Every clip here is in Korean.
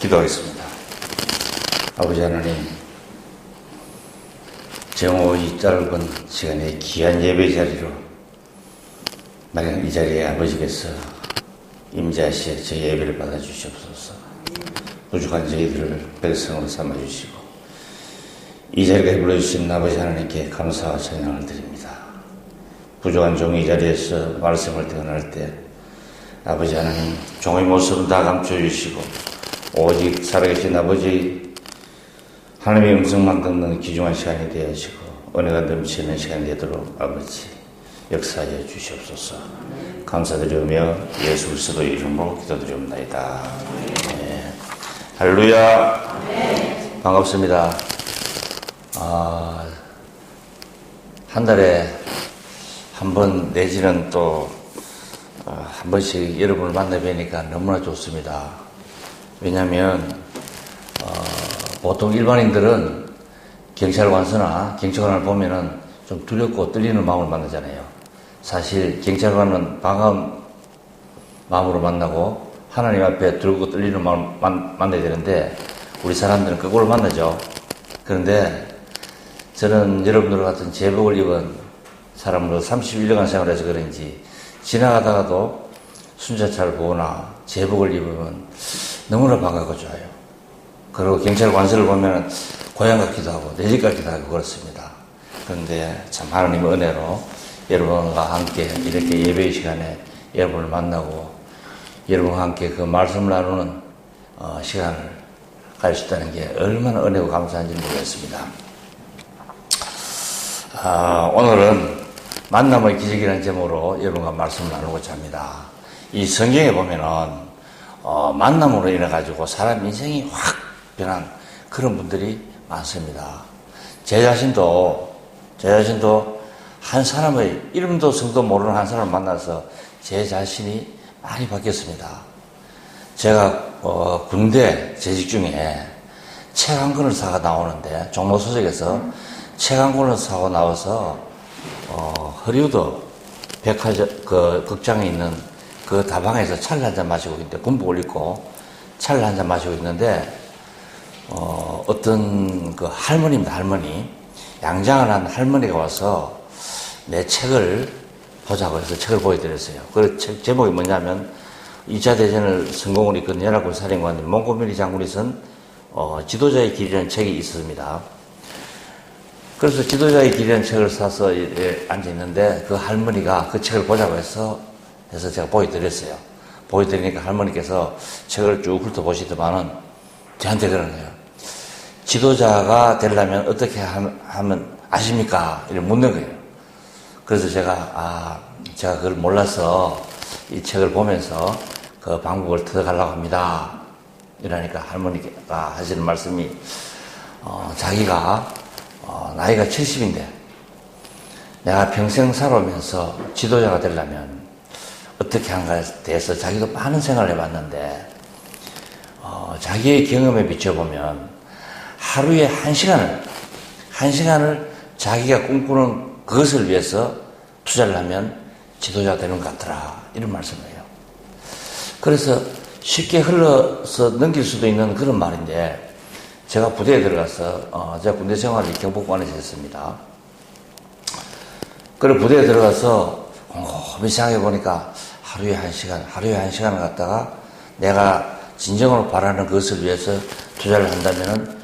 기도하겠습니다. 아버지 하나님, 정오 이 짧은 시간에 귀한 예배 자리로 마련 이 자리에 아버지께서 임재하시어 저희 예배를 받아주시옵소서. 부족한 저희들을 백성으로 삼아주시고 이 자리에 불러주신 아버지 하나님께 감사와 찬양을 드립니다. 부족한 종이 이 자리에서 말씀을 전할 때 아버지 하나님 종의 모습은 다 감춰주시고 오직 살아계신 아버지 하나님의 음성만 듣는 귀중한 시간이 되어지고 은혜가 넘치는 시간이 되도록 아버지 역사해 주시옵소서. 감사드리며 예수 그리스도 이름으로 기도드리옵나이다. 네. 할렐루야. 반갑습니다. 한 달에 한 번 내지는 또 한 번씩 여러분을 만나 뵈니까 너무나 좋습니다. 왜냐하면 보통 일반인들은 경찰관서나 경찰관을 보면은 좀 두렵고 떨리는 마음을 만나잖아요. 사실 경찰관은 반가운 마음으로 만나고 하나님 앞에 두렵고 떨리는 마음을 만나야 되는데 우리 사람들은 그걸 만나죠. 그런데 저는 여러분들 같은 제복을 입은 사람으로 31년간 생활해서 그런지 지나가다가도 순찰차를 보거나 제복을 입으면 너무나 반갑고 좋아요. 그리고 경찰 관서를 보면 고향 같기도 하고 내 집 같기도 하고 그렇습니다. 그런데 참 하나님의 은혜로 여러분과 함께 이렇게 예배의 시간에 여러분을 만나고 여러분과 함께 그 말씀을 나누는 시간을 가질 수 있다는 게 얼마나 은혜고 감사한지 모르겠습니다. 오늘은 만남의 기적이라는 제목으로 여러분과 말씀을 나누고자 합니다. 이 성경에 보면은 만남으로 인해 가지고 사람 인생이 확 변한 그런 분들이 많습니다. 제 자신도 한 사람의 이름도 성도 모르는 한 사람을 만나서 제 자신이 많이 바뀌었습니다. 제가 군대 재직 중에 책 한 권을 사가 나오는데 종로서적에서 책 한 권을 사고 나와서 허리우드 백화점 그 극장에 있는 그 다방에서 차를 한잔 마시고 있는데 군복을 입고 차를 한잔 마시고 있는데 어떤 그 할머니입니다. 할머니 양장을 한 할머니가 와서 내 책을 보자고 해서 책을 보여드렸어요. 그 책 제목이 뭐냐면 2차 대전을 성공을 이끈 연합군 사령관 몽고메리 장군이 쓴 지도자의 길이라는 책이 있었습니다. 그래서 지도자의 길이라는 책을 사서 앉아있는데 그 할머니가 그 책을 보자고 해서 제가 보여드렸어요. 보여드리니까 할머니께서 책을 쭉 훑어보시더만은 저한테 그러는 거예요. 지도자가 되려면 어떻게 하면 아십니까? 이렇게 묻는 거예요. 그래서 제가 그걸 몰라서 이 책을 보면서 그 방법을 터득하려고 합니다. 이러니까 할머니가 하시는 말씀이 자기가 나이가 70인데 내가 평생 살아오면서 지도자가 되려면 어떻게 하는가에 대해서 자기도 많은 생각을 해봤는데 자기의 경험에 비춰보면 하루에 한 시간을 자기가 꿈꾸는 그것을 위해서 투자를 하면 지도자가 되는 것 같더라. 이런 말씀이에요. 그래서 쉽게 흘러서 넘길 수도 있는 그런 말인데 제가 부대에 들어가서 제가 군대 생활을 경복관에서 했습니다. 그리고 부대에 들어가서 곰곰이 생각해 보니까 하루에 한 시간을 갖다가 내가 진정으로 바라는 그것을 위해서 투자를 한다면은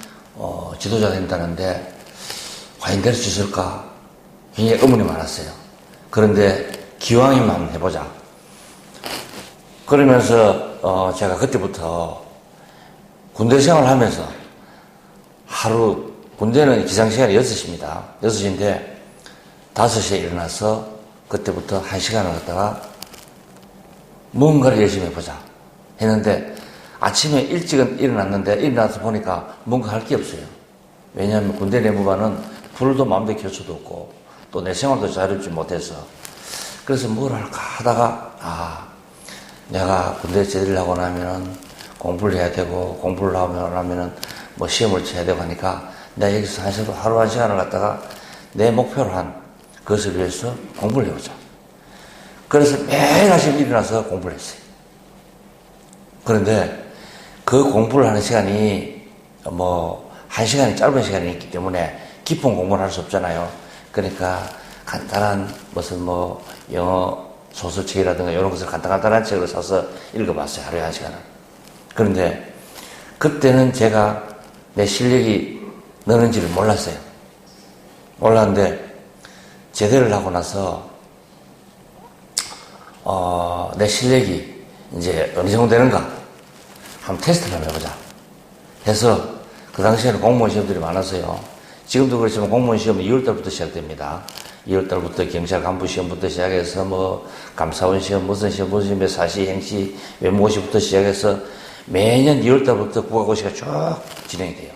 지도자가 된다는데 과연 될 수 있을까? 굉장히 의문이 많았어요. 그런데 기왕이면 한번 해보자. 그러면서 제가 그때부터 군대 생활을 하면서 하루 군대는 기상시간이 6시입니다. 6시인데 5시에 일어나서 그때부터 1시간을 갖다가 뭔가를 열심히 해보자 했는데 아침에 일찍은 일어났는데 일어나서 보니까 뭔가 할 게 없어요. 왜냐하면 군대 내무반은 불도 마음대로 켤 수도 없고 또 내 생활도 자유롭지 못해서 그래서 뭘 할까 하다가 내가 군대 제대를 하고 나면은 공부를 해야 되고 공부를 하면은 뭐 시험을 쳐야 되고 하니까 내가 여기서 하루 한 시간을 갖다가 내 목표로 한 그것을 위해서 공부를 해보자. 그래서 매일 아침 일어나서 공부를 했어요. 그런데 그 공부를 하는 시간이 뭐 1시간이 짧은 시간이 있기 때문에 깊은 공부를 할 수 없잖아요. 그러니까 간단한 무슨 뭐 영어 소설책이라든가 이런 것을 간단한 책을 사서 읽어봤어요. 하루에 1시간을. 그런데 그때는 제가 내 실력이 느는지를 몰랐어요. 몰랐는데 제대를 하고 나서 내 실력이 이제 어느 정도 되는가 한번 테스트를 한번 해보자 해서 그 당시에는 공무원 시험들이 많았어요. 지금도 그렇지만 공무원 시험은 2월달부터 시작됩니다. 2월달부터 경찰 간부 시험부터 시작해서 뭐 감사원 시험 무슨 시험 사시 행시 외모고시부터 시작해서 매년 2월달부터 국가고시가 쭉 진행이 돼요.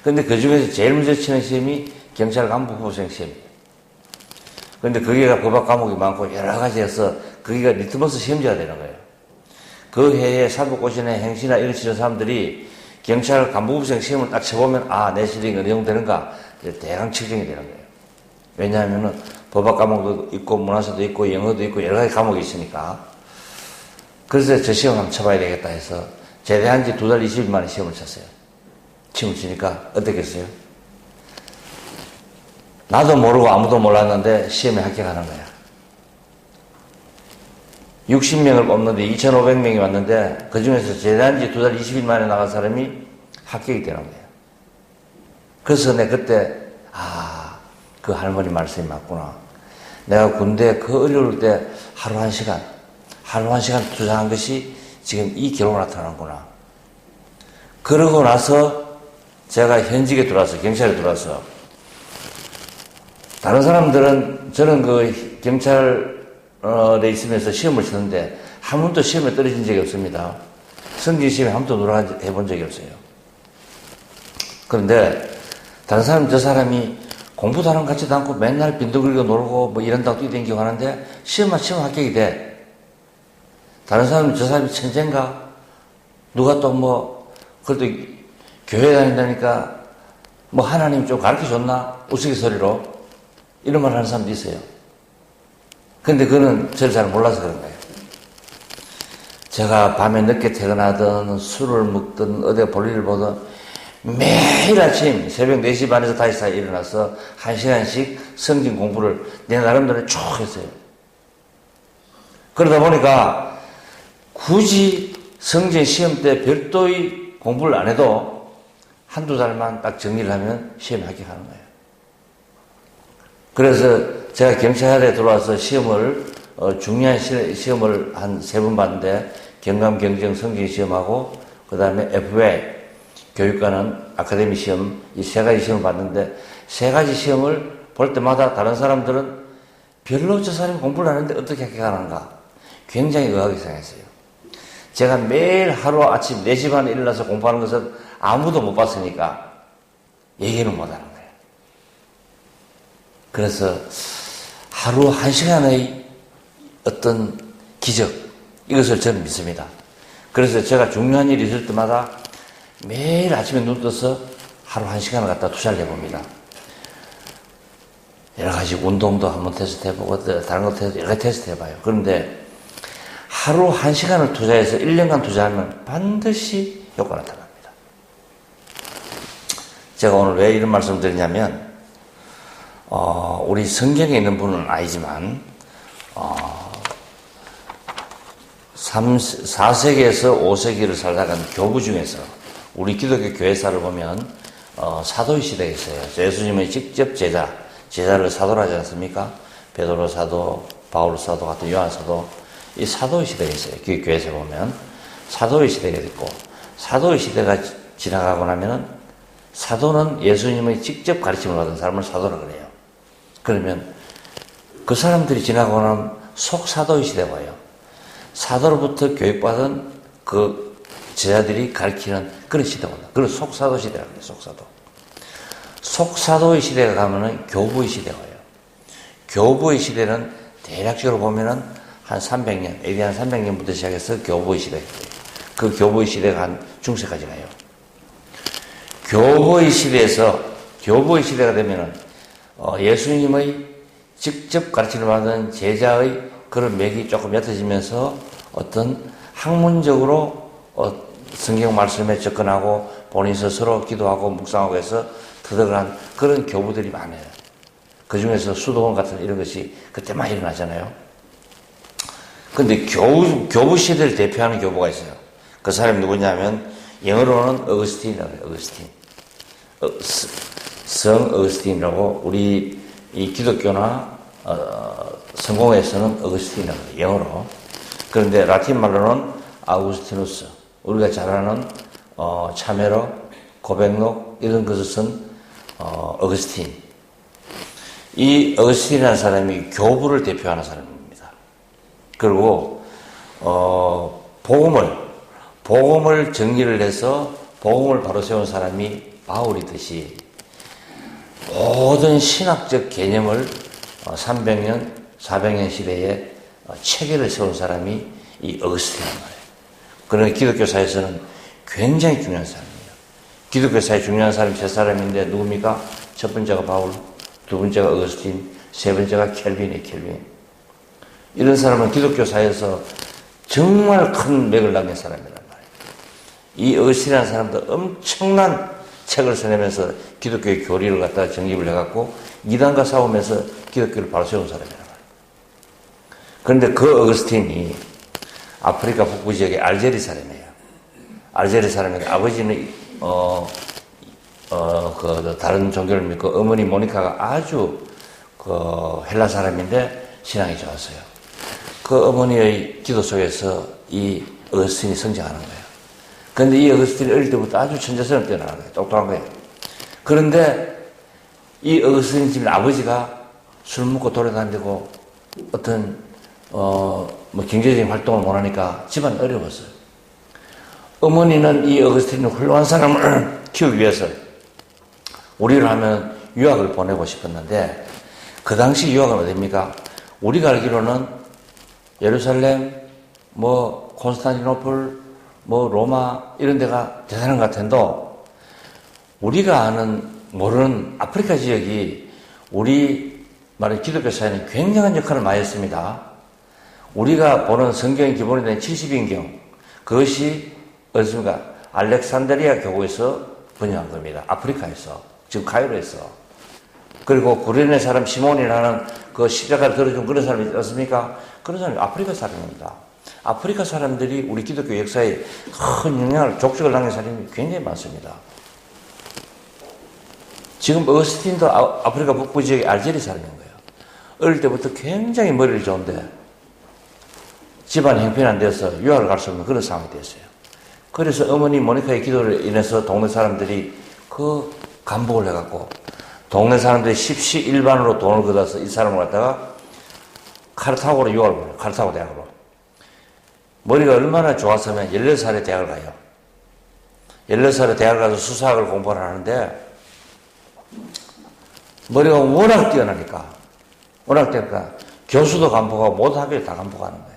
근데 그 중에서 제일 먼저 치는 시험이 경찰 간부 후보생 시험이에요. 근데 거기가 법학 과목이 많고 여러 가지 해서 거기가 리트머스 시험지가 되는 거예요. 그 해에 사법고시나 행시나 이런 치는 사람들이 경찰 간부부생 시험을 딱 쳐보면 내 실력이 어느 정도 되는가 대강 측정이 되는 거예요. 왜냐하면은 법학 과목도 있고 문화사도 있고 영어도 있고 여러 가지 과목이 있으니까. 그래서 저 시험 한번 쳐봐야 되겠다 해서 제대한 지 2달 20일 만에 시험을 쳤어요. 시험을 치니까 어떻겠어요? 나도 모르고 아무도 몰랐는데 시험에 합격하는 거야. 60명을 뽑는데 2,500명이 왔는데 그 중에서 제대한 지 2달 20일 만에 나간 사람이 합격이 되는 거예요. 그래서 내가 그때 그 할머니 말씀이 맞구나. 내가 군대 그 어려울 때 하루 한 시간 투자한 것이 지금 이 결과로 나타나는구나. 그러고 나서 제가 현직에 들어와서 경찰에 들어와서 다른 사람들은 저는 그 경찰에 있으면서 시험을 치는데 한 번도 시험에 떨어진 적이 없습니다. 성진시험에 한 번도 해본 적이 없어요. 그런데 다른 사람 저 사람이 공부도 하는 것 같지도 않고 맨날 빈둥거리고 놀고 뭐 이런다고 뛰어다니고 하는데 시험만 치면 합격이 돼. 다른 사람은 저 사람이 천재인가? 누가 또 뭐 그래도 교회 다닌다니까 뭐 하나님 좀 가르쳐줬나? 우스갯소리로 이런 말 하는 사람도 있어요. 근데 그거는 저를 잘 몰라서 그런 거예요. 제가 밤에 늦게 퇴근하든 술을 먹든 어디 볼일을 보든 매일 아침 새벽 4시 반에서 5시 사이에 일어나서 1시간씩 성경 공부를 내 나름대로 쭉 했어요. 그러다 보니까 굳이 성경 시험 때 별도의 공부를 안 해도 한두 달만 딱 정리를 하면 시험에 합격하는 거예요. 그래서 제가 경찰에 들어와서 시험을 중요한 시험을 한 3번 봤는데 경감 경정 성경 시험하고 그 다음에 FA 교육과는 아카데미 시험 이 3가지 시험을 봤는데 3가지 시험을 볼 때마다 다른 사람들은 별로 저 사람이 공부를 하는데 어떻게 합격하는가 굉장히 의아하게 생각했어요. 제가 매일 하루 아침 4시 반에 일어나서 공부하는 것은 아무도 못 봤으니까 얘기는 못 하는 거예요. 그래서 하루 1시간의 어떤 기적 이것을 저는 믿습니다. 그래서 제가 중요한 일이 있을 때마다 매일 아침에 눈 떠서 하루 1시간을 갖다 투자를 해봅니다. 여러 가지 운동도 한번 테스트 해보고 다른 것도 여러 가지 테스트 해봐요. 그런데 하루 1시간을 투자해서 1년간 투자하면 반드시 효과가 나타납니다. 제가 오늘 왜 이런 말씀을 드리냐면 우리 성경에 있는 분은 아니지만 4세기에서 5세기를 살다간 교부 중에서 우리 기독교 교회사를 보면 사도의 시대가 있어요. 예수님의 직접 제자를 사도로 하지 않습니까? 베드로 사도, 바울 사도 같은 요한 사도 이 사도의 시대가 있어요. 교회에서 보면 사도의 시대가 있고 사도의 시대가 지나가고 나면은 사도는 예수님의 직접 가르침을 받은 사람을 사도라 그래요. 그러면 그 사람들이 지나가고 나면 속사도의 시대가 와요. 사도로부터 교육받은 그 제자들이 가르치는 그런 시대가 온다. 그걸 속사도 시대라고 해요. 속사도. 속사도의 시대가 가면은 교부의 시대가 와요. 교부의 시대는 대략적으로 보면은 한 300년, AD 한 300년부터 시작해서 교부의 시대가 돼요. 그 교부의 시대가 한 중세까지 가요. 교부의 시대가 되면은 예수님의 직접 가르침을 받은 제자의 그런 맥이 조금 옅어지면서 어떤 학문적으로 성경 말씀에 접근하고 본인 스스로 기도하고 묵상하고 해서 터득한 그런 교부들이 많아요. 그 중에서 수도원 같은 이런 것이 그때 많이 일어나잖아요. 근데 교부 시대를 대표하는 교부가 있어요. 그 사람이 누구냐면 영어로는 어거스틴이라고 해요. 어거스틴. 성 어거스틴이라고 우리 이 기독교나 성공에서는 어거스틴이라고 해요. 영어로. 그런데 라틴 말로는 아우구스티누스. 우리가 잘 아는 참회록, 고백록 이런 것을 쓴 어거스틴. 이 어거스틴이라는 사람이 교부를 대표하는 사람입니다. 그리고 복음을 정리를 해서 복음을 바로 세운 사람이 바울이듯이 모든 신학적 개념을 300년, 400년 시대에 체계를 세운 사람이 이 어거스틴이란 말이에요. 그러나 기독교사에서는 굉장히 중요한 사람이에요. 기독교사에 중요한 사람이 세 사람인데 누굽니까? 첫 번째가 바울, 두 번째가 어거스틴, 세 번째가 켈빈이에요. 켈빈. 이런 사람은 기독교사에서 정말 큰 맥을 남긴 사람이란 말이에요. 이 어거스틴이라는 사람도 엄청난 책을 써내면서 기독교의 교리를 갖다가 정립을 해갖고 이단과 싸우면서 기독교를 바로 세운 사람이란 말이에요. 그런데 그 어거스틴이 아프리카 북부 지역의 알제리 사람이에요. 알제리 사람인데 아버지는 다른 종교를 믿고 어머니 모니카가 아주 헬라 사람인데 신앙이 좋았어요. 그 어머니의 기도 속에서 이 어거스틴이 성장하는 거예요. 그런데 이 어거스틴이 어릴 때부터 아주 천재성을 뛰어나는 거예요. 똑똑한 거예요. 그런데 이 어거스틴 집 아버지가 술 먹고 돌아다니고 어떤 경제적인 활동을 못하니까 집안이 어려웠어요. 어머니는 이 어거스틴을 훌륭한 사람을 키우기 위해서 우리를 하면 유학을 보내고 싶었는데 그 당시 유학은 어디입니까? 우리가 알기로는 예루살렘, 콘스탄티노플, 로마 이런 데가 대단한 것 같은데 우리가 모르는 아프리카 지역이 우리 말하는 기독교 사회는 굉장한 역할을 많이 했습니다. 우리가 보는 성경의 기본이 된 70인경 그것이 어디습니까? 알렉산드리아 교구에서 번역한 겁니다. 아프리카에서 지금 카이로에서. 그리고 구레네 사람 시몬이라는 그 십자가를 들어준 그런 사람이 있었습니까? 그런 사람이 아프리카 사람입니다. 아프리카 사람들이 우리 기독교 역사에 큰 영향을 족적을 남긴 사람이 굉장히 많습니다. 지금 어거스틴도 아프리카 북부 지역의 알제리 사람인 거예요. 어릴 때부터 굉장히 머리를 좋은데 집안 형편이 안 돼서 유학을 갈 수 없는 그런 상황이 됐어요. 그래서 어머니 모니카의 기도를 인해서 동네 사람들이 그 감복을 해갖고 동네 사람들이 십시일반으로 돈을 걷어서 이 사람을 갖다가 카르타고로 유학을 보내요. 카르타고 대학으로. 머리가 얼마나 좋았으면 16살에 대학을 가요. 16살에 대학을 가서 수사학을 공부를 하는데 머리가 워낙 뛰어나니까 교수도 감복하고 모든 학교를 다 감복하는 거야.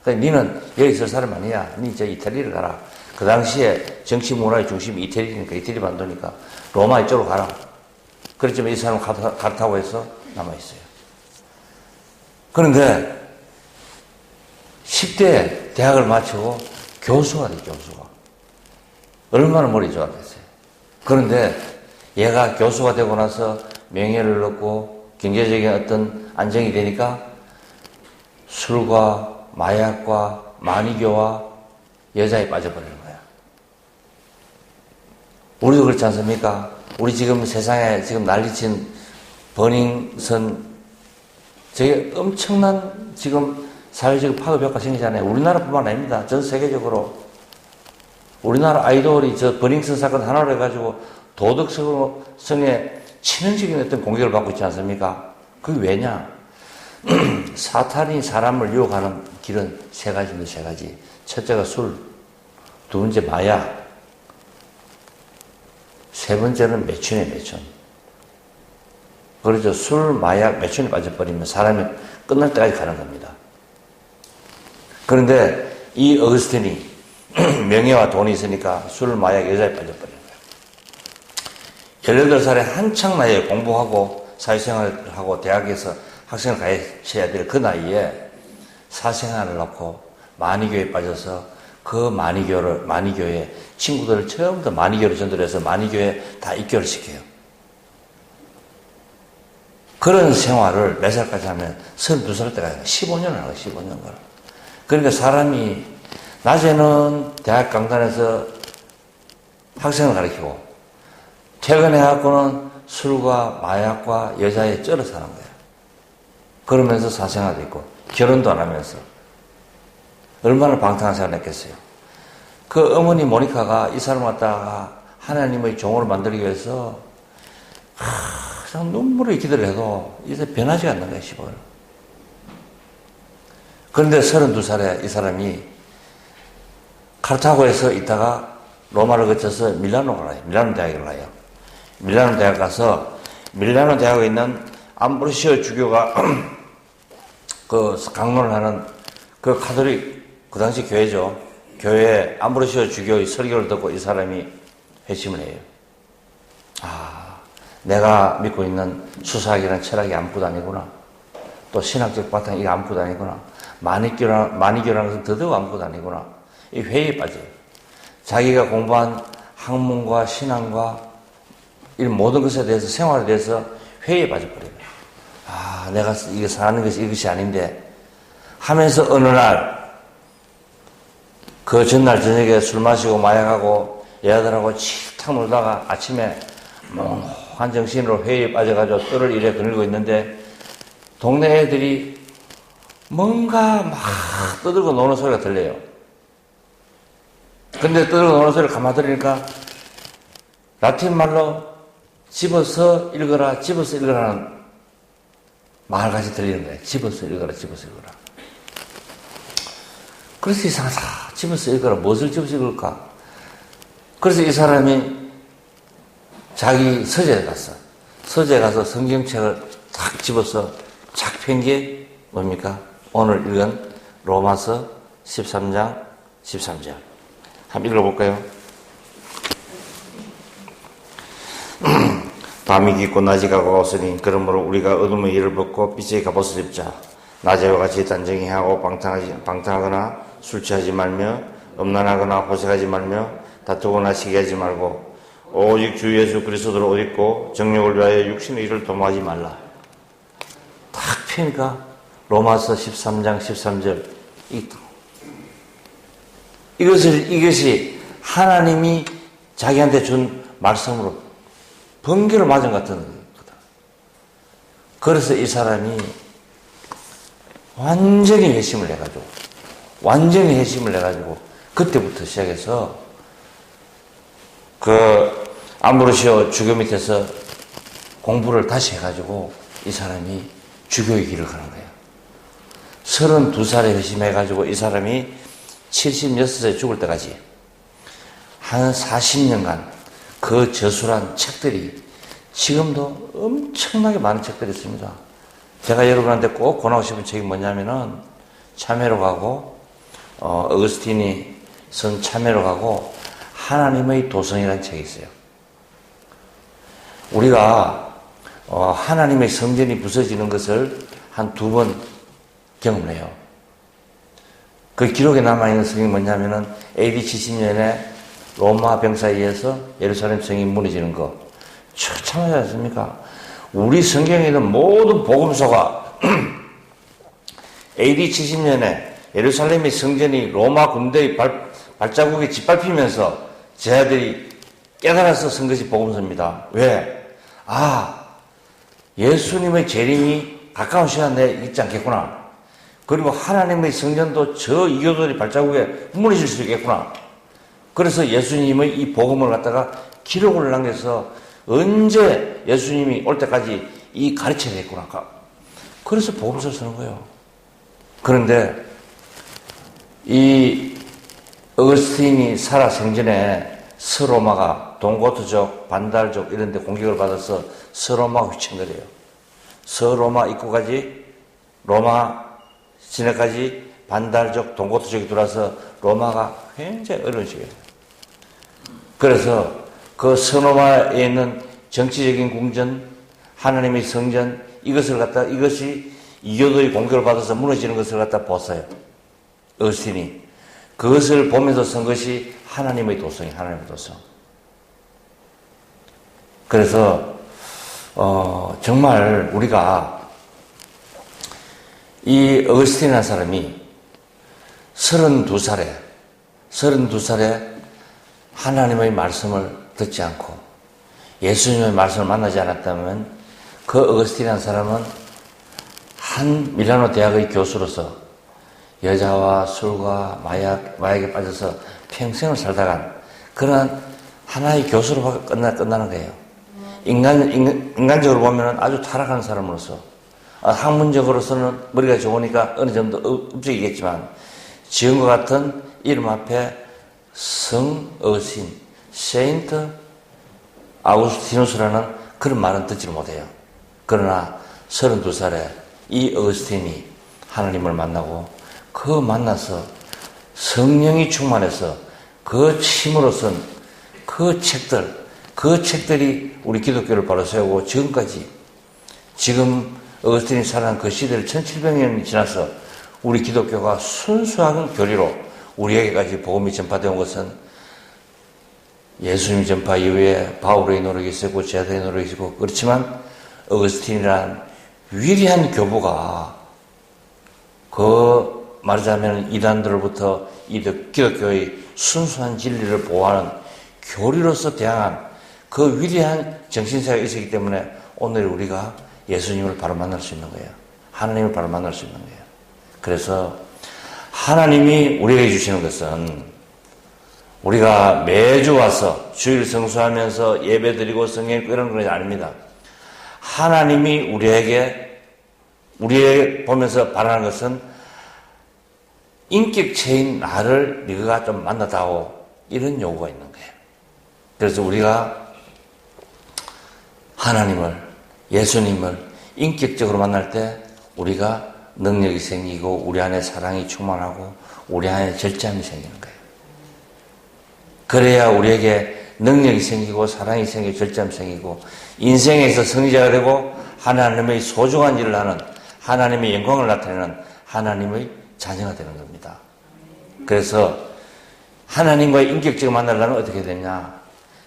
그러니까 니는 여기 있을 사람 아니야. 니 저 이태리를 가라. 그 당시에 정치 문화의 중심이 이태리니까 이태리 반도니까 로마 이쪽으로 가라. 그렇지만 이 사람은 카르타고에서 남아있어요. 그런데 10대에 대학을 마치고 교수가 돼, 교수가. 얼마나 머리 좋았겠어요. 그런데 얘가 교수가 되고 나서 명예를 얻고 경제적인 어떤 안정이 되니까 술과 마약과 마니교와 여자에 빠져버리는 거야. 우리도 그렇지 않습니까? 우리 지금 세상에 지금 난리친 버닝썬 저게 엄청난 지금 사회적 파급 효과 생기잖아요. 우리나라뿐만 아닙니다. 전 세계적으로. 우리나라 아이돌이 저 버닝썬 사건 하나로 해가지고 도덕성에 치명적인 어떤 공격을 받고 있지 않습니까? 그게 왜냐? 사탄이 사람을 유혹하는 길은 세 가지입니다. 세 가지. 첫째가 술, 두 번째 마약, 세 번째는 매춘이에요. 매춘. 그렇죠. 술, 마약, 매춘에 빠져버리면 사람이 끝날 때까지 가는 겁니다. 그런데 이 어거스틴이 명예와 돈이 있으니까 술, 마약, 여자에 빠져버리는 거예요. 18살에 한창 나이에 공부하고 사회생활을 하고 대학에서 학생을 가르쳐야 될 그 나이에 사생활을 놓고 마니교에 빠져서 그 만이교회 친구들을 처음부터 만이교로 전도해서 만이교회 다 입교를 시켜요. 그런 생활을 몇 살까지 하면 32살 때까지 15년을 하고 15년을. 그러니까 사람이 낮에는 대학 강단에서 학생을 가르치고 퇴근해갖고는 술과 마약과 여자에 쩔어 사는 거예요. 그러면서 사생활도 있고 결혼도 안 하면서 얼마나 방탕한 생활을 했겠어요. 그 어머니 모니카가 이 사람 갖다가 하나님의 종으로 만들기 위해서 그냥 눈물을 기도를 해도 이제 변하지 않는 거예요, 15년. 그런데 32살에 이 사람이 카르타고에서 있다가 로마를 거쳐서 밀라노를 가요. 밀라노 대학을 가요. 밀라노 대학 가서 밀라노 대학에 있는 암브로시오 주교가 그 강론을 하는 그 가톨릭 그 당시 교회죠. 교회 암브로시오 주교의 설교를 듣고 이 사람이 회심을 해요. 내가 믿고 있는 수사학이라는 철학이 아무것도 아니구나. 또 신학적 바탕이 이게 아무것도 아니구나. 만이교라는 것은 더더욱 아무것도 아니구나. 이 회의에 빠져요. 자기가 공부한 학문과 신앙과 이런 모든 것에 대해서 생활에 대해서 회의에 빠져버려요. 내가 이게 사는 것이 이것이 아닌데 하면서 어느 날 그 전날 저녁에 술 마시고 마약하고 여자들하고 칙탁 놀다가 아침에 몽환 정신으로 회의에 빠져가지고 뜰을 이래 거닐고 있는데 동네 애들이 뭔가 막 떠들고 노는 소리가 들려요. 근데 떠들고 노는 소리를 가만히 들으니까 라틴 말로 집어서 읽어라, 집어서 읽어라는 말같이 들리는 거예요. 집어서 읽어라, 집어서 읽어라. 그래서 이상하다. 집어서 읽어라. 무엇을 집어서 읽을까? 그래서 이 사람이 자기 서재에 갔어. 서재에 가서 성경책을 탁 집어서 착 편 게 뭡니까? 오늘 읽은 로마서 13장 13절. 한번 읽어볼까요? 밤이 깊고 낮이 가까웠으니 그러므로 우리가 어둠의 일을 벗고 빛의 갑옷을 입자. 낮에와 같이 단정히 하고 방탕하거나 술 취하지 말며 음란하거나 호색하지 말며 다투거나 시기하지 말고 오직 주 예수 그리스도를 옷 입고 정욕을 위하여 육신의 일을 도모하지 말라. 딱 펴니까 로마서 13장 13절 이것이 하나님이 자기한테 준 말씀으로 번개를 맞은 것 같은 거다. 그래서 이 사람이 완전히 회심을 해가지고 그때부터 시작해서 그 암브로시오 주교 밑에서 공부를 다시 해가지고 이 사람이 주교의 길을 가는 거예요. 32살에 회심해가지고 이 사람이 76세 죽을 때까지 한 40년간 그 저술한 책들이 지금도 엄청나게 많은 책들이 있습니다. 제가 여러분한테 꼭 권하고 싶은 책이 뭐냐면은 참회로 가고 어거스틴이 쓴 참회로 가고 하나님의 도성이라는 책이 있어요. 우리가 하나님의 성전이 부서지는 것을 한 2번 경험을 해요. 그 기록에 남아있는 성이 뭐냐면은 AD 70년에 로마 병사에 의해서 예루살렘 성이 무너지는 거. 참하지 않습니까? 우리 성경에 있는 모든 복음서가 AD 70년에 예루살렘의 성전이 로마 군대의 발자국에 짓밟히면서 제자들이 깨달아서 쓴 것이 복음서입니다. 왜? 예수님의 재림이 가까운 시간 내에 있지 않겠구나. 그리고 하나님의 성전도 저 이교도의 발자국에 무너질 수 있겠구나. 그래서 예수님의 이 복음을 갖다가 기록을 남겨서 언제 예수님이 올 때까지 이 가르쳐야 되겠구나. 그래서 복음서를 쓰는 거예요. 그런데 이 어거스틴이 살아 생전에 서로마가 동고트족, 반달족 이런 데 공격을 받아서 서로마가 휘청거려요. 서로마 입구까지 로마 시내까지 반달족, 동고트족이 들어와서 로마가 굉장히 어려운 시기예요. 그래서 그 서로마에 있는 정치적인 궁전, 하나님의 성전 이것이 이교도의 공격을 받아서 무너지는 것을 갖다 보았어요. 어거스틴이. 그것을 보면서 쓴 것이 하나님의 도성이 하나님의 도성. 그래서 정말 우리가 이 어거스틴이라는 사람이 32살에 하나님의 말씀을 듣지 않고 예수님의 말씀을 만나지 않았다면 그 어거스틴이라는 사람은 한 밀라노 대학의 교수로서 여자와 술과 마약에 빠져서 평생을 살다간 그런 하나의 교수로 끝나는 거예요. 인간적으로 보면 아주 타락한 사람으로서, 학문적으로서는 머리가 좋으니까 어느 정도 업적이겠지만, 지금과 같은 이름 앞에 성 어거스틴, 세인트 아우구스티누스라는 그런 말은 듣지를 못해요. 그러나 32살에 이 어거스틴이 하나님을 만나고 그 만나서 성령이 충만해서 그 침으로 쓴 그 책들이 우리 기독교를 바로 세우고 지금 어거스틴이 살아난 그 시대를 1700년이 지나서 우리 기독교가 순수한 교리로 우리에게까지 복음이 전파되어 온 것은 예수님 전파 이후에 바울의 노력이 있었고 제자들의 노력이 있었고, 그렇지만 어거스틴이란 위대한 교부가 말하자면 이단들로부터 기독교의 순수한 진리를 보호하는 교리로서 대항한 그 위대한 정신세가 있었기 때문에 오늘 우리가 예수님을 바로 만날 수 있는 거예요. 하나님을 바로 만날 수 있는 거예요. 그래서 하나님이 우리에게 주시는 것은 우리가 매주 와서 주일 성수하면서 예배드리고 성경 읽고 이런 것이 아닙니다. 하나님이 우리에게 보면서 바라는 것은 인격체인 나를 네가 좀 만나다오, 이런 요구가 있는 거예요. 그래서 우리가 하나님을, 예수님을 인격적으로 만날 때 우리가 능력이 생기고 우리 안에 사랑이 충만하고 우리 안에 절제함이 생기는 거예요. 그래야 우리에게 능력이 생기고 사랑이 생기고 절제함이 생기고 인생에서 승리자가 되고 하나님의 소중한 일을 하는, 하나님의 영광을 나타내는 하나님의 자녀가 되는 겁니다. 그래서 하나님과의 인격적인 만나려면 어떻게 되냐?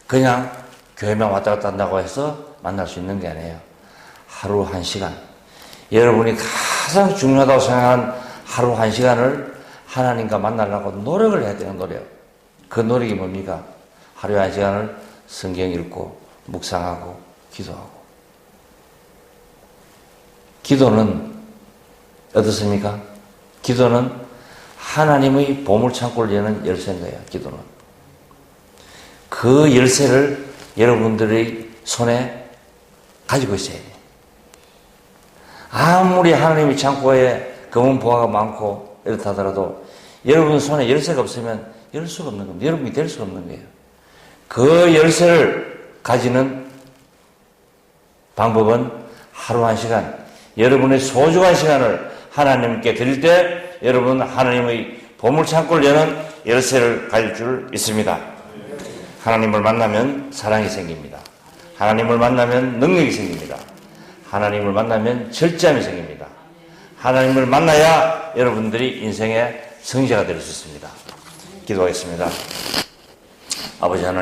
그냥 교회만 왔다 갔다 한다고 해서 만날 수 있는 게 아니에요. 하루 1시간. 여러분이 가장 중요하다고 생각하는 하루 1시간을 하나님과 만나려고 노력을 해야 되는 노력. 그 노력이 뭡니까? 하루에 1시간을 성경 읽고 묵상하고 기도하고. 기도는 어떻습니까? 기도는 하나님의 보물창고를 여는 열쇠인 거예요. 기도는. 그 열쇠를 여러분들의 손에 가지고 있어야 돼요. 아무리 하나님의 창고에 검은 보화가 많고 이렇다 하더라도 여러분 손에 열쇠가 없으면 열 수가 없는 겁니다. 여러분이 될 수가 없는 거예요. 그 열쇠를 가지는 방법은 하루 1시간, 여러분의 소중한 시간을 하나님께 드릴 때 여러분은 하나님의 보물창고를 여는 열쇠를 가질 줄 믿습니다. 하나님을 만나면 사랑이 생깁니다. 하나님을 만나면 능력이 생깁니다. 하나님을 만나면 절제함이 생깁니다. 하나님을 만나야 여러분들이 인생의 승자가 될 수 있습니다. 기도하겠습니다. 아버지 하나님,